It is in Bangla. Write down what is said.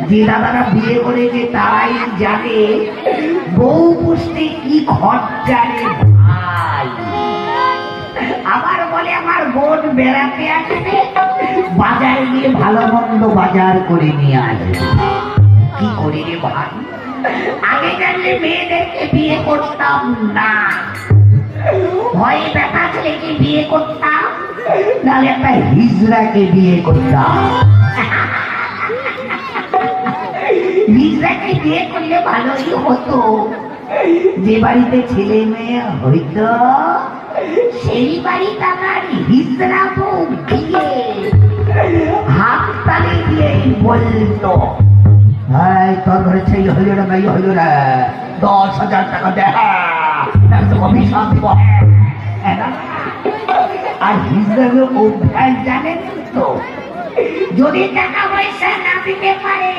যে দাদারা বিয়ে করেছে তারাই জানে বউ পুষতে কি খরচা রে ভাই। আবার বলে আমার বোন বেড়াতে আসবে, বাজারে গিয়ে ভালো মন্দ বাজার করে নিয়ে আসবে। কি করি রে ভাই, আগে জানলে মেয়েদেরকে বিয়ে করতাম না, ভয়ে ব্যথা ছেলেকে বিয়ে করতাম, নাহলে একটা হিজড়াকে বিয়ে করতাম। হিজড়াকে বিয়ে করলে ভালোই হতো, যে বাড়িতে ছেলে মেয়ে হইত সেই বাড়িতে আমার হিজড়া বউ দিয়ে হাত তালে দিয়ে বলতো, তোর ঘরে ছেলে হইল না, মেয়ে হইল না, 10,000 টাকা দে, অভিশাপ দিব। আর হিজড়াকে অভ্যাস জানেন তো, যদি টাকা পয়সা না দিতে পারে